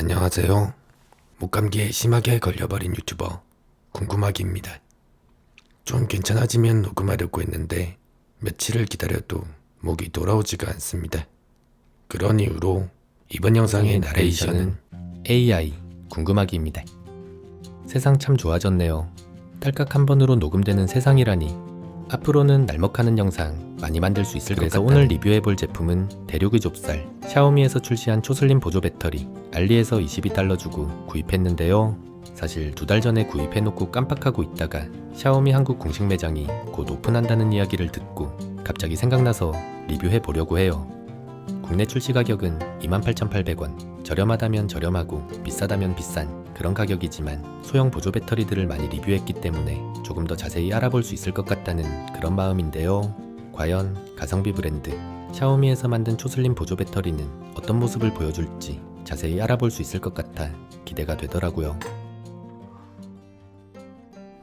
안녕하세요. 목감기에 심하게 걸려버린 유튜버 궁금하기입니다. 좀 괜찮아지면 녹음하려고 했는데 며칠을 기다려도 목이 돌아오지가 않습니다. 그런 이유로 이번 영상의 나레이션은 AI 궁금하기입니다. 세상 참 좋아졌네요. 딸깍 한 번으로 녹음되는 세상이라니. 앞으로는 날먹하는 영상 많이 만들 수 있을 것 같아요. 그래서 오늘 리뷰해볼 제품은 대륙의 좁쌀 샤오미에서 출시한 초슬림 보조 배터리 알리에서 22달러 주고 구입했는데요. 사실 2달 전에 구입해놓고 깜빡하고 있다가 샤오미 한국 공식 매장이 곧 오픈한다는 이야기를 듣고 갑자기 생각나서 리뷰해보려고 해요. 국내 출시 가격은 28,800원, 저렴하다면 저렴하고 비싸다면 비싼 그런 가격이지만 소형 보조 배터리들을 많이 리뷰했기 때문에 조금 더 자세히 알아볼 수 있을 것 같다는 그런 마음인데요. 과연 가성비 브랜드 샤오미에서 만든 초슬림 보조 배터리는 어떤 모습을 보여줄지 자세히 알아볼 수 있을 것 같아 기대가 되더라고요.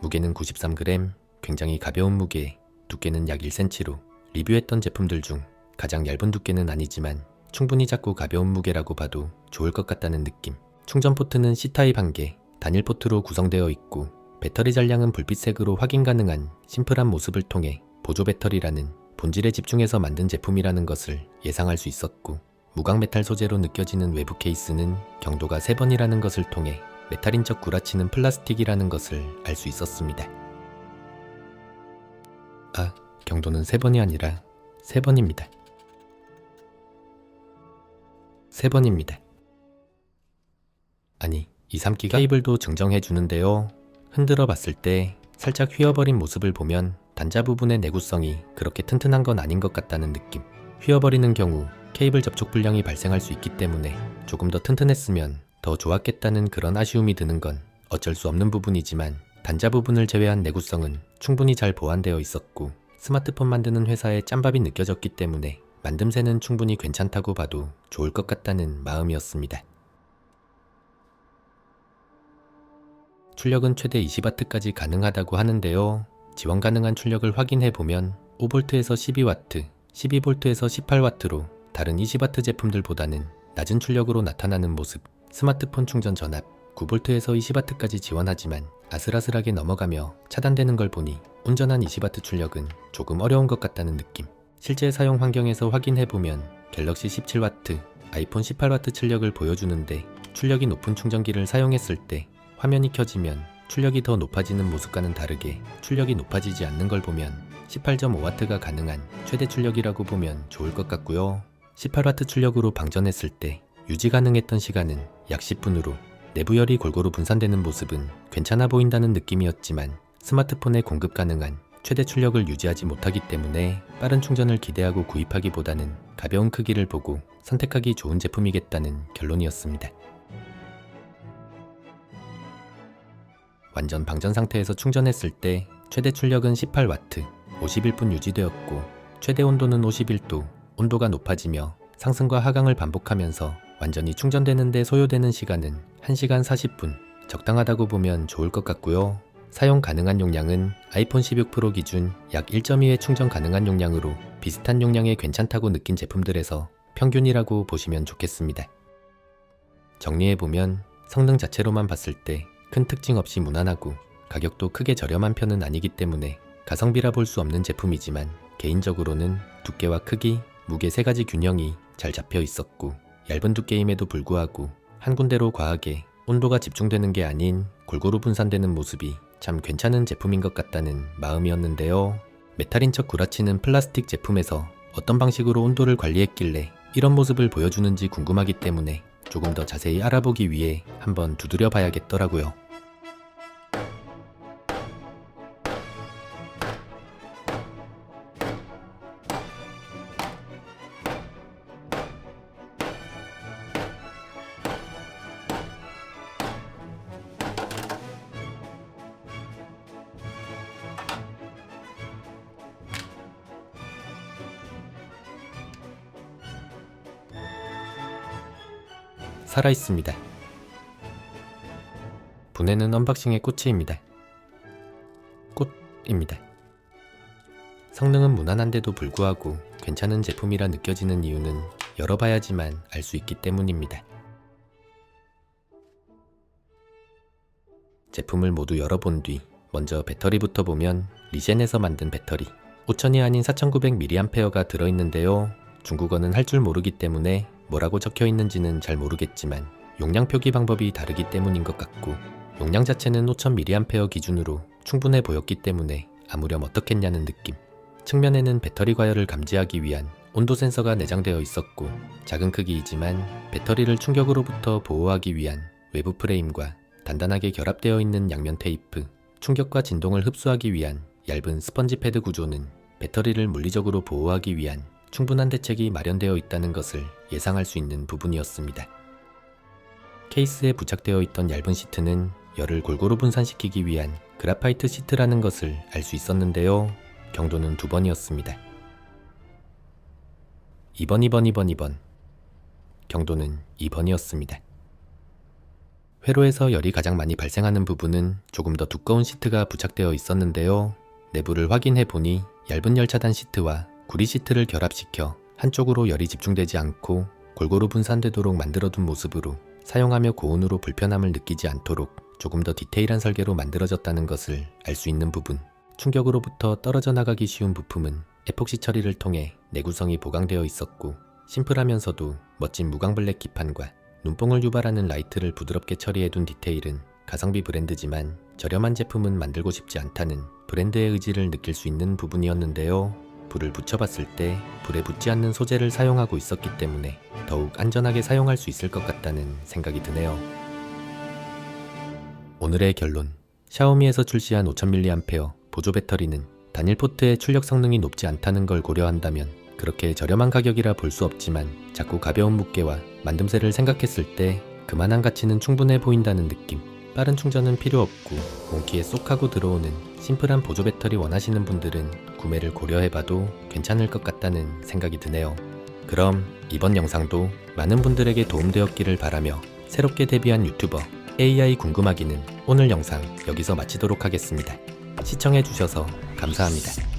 무게는 93g, 굉장히 가벼운 무게, 두께는 약 1cm로 리뷰했던 제품들 중 가장 얇은 두께는 아니지만 충분히 작고 가벼운 무게라고 봐도 좋을 것 같다는 느낌. 충전 포트는 C타입 1개, 단일 포트로 구성되어 있고 배터리 잔량은 불빛색으로 확인 가능한 심플한 모습을 통해 보조 배터리라는 본질에 집중해서 만든 제품이라는 것을 예상할 수 있었고 무광 메탈 소재로 느껴지는 외부 케이스는 경도가 3번이라는 것을 통해 메탈인 척 구라치는 플라스틱이라는 것을 알 수 있었습니다. 경도는 3번이 아니라 3번입니다. 3번입니다. 아니, 2-3기가 케이블도 증정해 주는데요. 흔들어 봤을 때 살짝 휘어버린 모습을 보면 단자 부분의 내구성이 그렇게 튼튼한 건 아닌 것 같다는 느낌. 휘어버리는 경우 케이블 접촉 불량이 발생할 수 있기 때문에 조금 더 튼튼했으면 더 좋았겠다는 그런 아쉬움이 드는 건 어쩔 수 없는 부분이지만 단자 부분을 제외한 내구성은 충분히 잘 보완되어 있었고 스마트폰 만드는 회사의 짬밥이 느껴졌기 때문에 만듦새는 충분히 괜찮다고 봐도 좋을 것 같다는 마음이었습니다. 출력은 최대 20W까지 가능하다고 하는데요. 지원 가능한 출력을 확인해보면 5V에서 12W, 12V에서 18W로 다른 20W 제품들보다는 낮은 출력으로 나타나는 모습. 스마트폰 충전 전압 9V에서 20W까지 지원하지만 아슬아슬하게 넘어가며 차단되는 걸 보니 온전한 20W 출력은 조금 어려운 것 같다는 느낌. 실제 사용 환경에서 확인해보면 갤럭시 17W, 아이폰 18W 출력을 보여주는데 출력이 높은 충전기를 사용했을 때 화면이 켜지면 출력이 더 높아지는 모습과는 다르게 출력이 높아지지 않는 걸 보면 18.5W가 가능한 최대 출력이라고 보면 좋을 것 같고요. 18W 출력으로 방전했을 때 유지 가능했던 시간은 약 10분으로 내부열이 골고루 분산되는 모습은 괜찮아 보인다는 느낌이었지만 스마트폰에 공급 가능한 최대 출력을 유지하지 못하기 때문에 빠른 충전을 기대하고 구입하기보다는 가벼운 크기를 보고 선택하기 좋은 제품이겠다는 결론이었습니다. 완전 방전 상태에서 충전했을 때 최대 출력은 18W, 51분 유지되었고 최대 온도는 51도, 온도가 높아지며 상승과 하강을 반복하면서 완전히 충전되는데 소요되는 시간은 1시간 40분, 적당하다고 보면 좋을 것 같고요. 사용 가능한 용량은 아이폰 16 프로 기준 약 1.2회 충전 가능한 용량으로 비슷한 용량에 괜찮다고 느낀 제품들에서 평균이라고 보시면 좋겠습니다. 정리해보면 성능 자체로만 봤을 때 큰 특징 없이 무난하고 가격도 크게 저렴한 편은 아니기 때문에 가성비라 볼 수 없는 제품이지만 개인적으로는 두께와 크기, 무게 3가지 균형이 잘 잡혀 있었고 얇은 두께임에도 불구하고 한 군데로 과하게 온도가 집중되는 게 아닌 골고루 분산되는 모습이 참 괜찮은 제품인 것 같다는 마음이었는데요. 메탈인 척 구라치는 플라스틱 제품에서 어떤 방식으로 온도를 관리했길래 이런 모습을 보여주는지 궁금하기 때문에 조금 더 자세히 알아보기 위해 한번 두드려 봐야겠더라고요. 살아있습니다. 분해는 언박싱의 꽃이입니다. 꽃입니다. 성능은 무난한데도 불구하고 괜찮은 제품이라 느껴지는 이유는 열어봐야지만 알 수 있기 때문입니다. 제품을 모두 열어본 뒤 먼저 배터리부터 보면 리젠에서 만든 배터리 5000이 아닌 4900mAh가 들어있는데요. 중국어는 할 줄 모르기 때문에 뭐라고 적혀 있는지는 잘 모르겠지만 용량 표기 방법이 다르기 때문인 것 같고 용량 자체는 5000mAh 기준으로 충분해 보였기 때문에 아무렴 어떻겠냐는 느낌. 측면에는 배터리 과열을 감지하기 위한 온도 센서가 내장되어 있었고 작은 크기이지만 배터리를 충격으로부터 보호하기 위한 외부 프레임과 단단하게 결합되어 있는 양면 테이프, 충격과 진동을 흡수하기 위한 얇은 스펀지 패드 구조는 배터리를 물리적으로 보호하기 위한 충분한 대책이 마련되어 있다는 것을 예상할 수 있는 부분이었습니다. 케이스에 부착되어 있던 얇은 시트는 열을 골고루 분산시키기 위한 그라파이트 시트라는 것을 알 수 있었는데요. 경도는 2번이었습니다. 2번. 경도는 2번이었습니다. 회로에서 열이 가장 많이 발생하는 부분은 조금 더 두꺼운 시트가 부착되어 있었는데요. 내부를 확인해 보니 얇은 열 차단 시트와 구리 시트를 결합시켜 한쪽으로 열이 집중되지 않고 골고루 분산되도록 만들어둔 모습으로 사용하며 고온으로 불편함을 느끼지 않도록 조금 더 디테일한 설계로 만들어졌다는 것을 알 수 있는 부분. 충격으로부터 떨어져 나가기 쉬운 부품은 에폭시 처리를 통해 내구성이 보강되어 있었고 심플하면서도 멋진 무광블랙 기판과 눈뽕을 유발하는 라이트를 부드럽게 처리해둔 디테일은 가성비 브랜드지만 저렴한 제품은 만들고 싶지 않다는 브랜드의 의지를 느낄 수 있는 부분이었는데요. 불을 붙여봤을 때 불에 붙지 않는 소재를 사용하고 있었기 때문에 더욱 안전하게 사용할 수 있을 것 같다는 생각이 드네요. 오늘의 결론. 샤오미에서 출시한 5000mAh 보조 배터리는 단일 포트의 출력 성능이 높지 않다는 걸 고려한다면 그렇게 저렴한 가격이라 볼 수 없지만 자꾸 가벼운 무게와 만듦새를 생각했을 때 그만한 가치는 충분해 보인다는 느낌. 빠른 충전은 필요 없고 몸키에 쏙 하고 들어오는 심플한 보조 배터리 원하시는 분들은 구매를 고려해봐도 괜찮을 것 같다는 생각이 드네요. 그럼 이번 영상도 많은 분들에게 도움되었기를 바라며 새롭게 데뷔한 유튜버 AI 궁금하기는 오늘 영상 여기서 마치도록 하겠습니다. 시청해주셔서 감사합니다.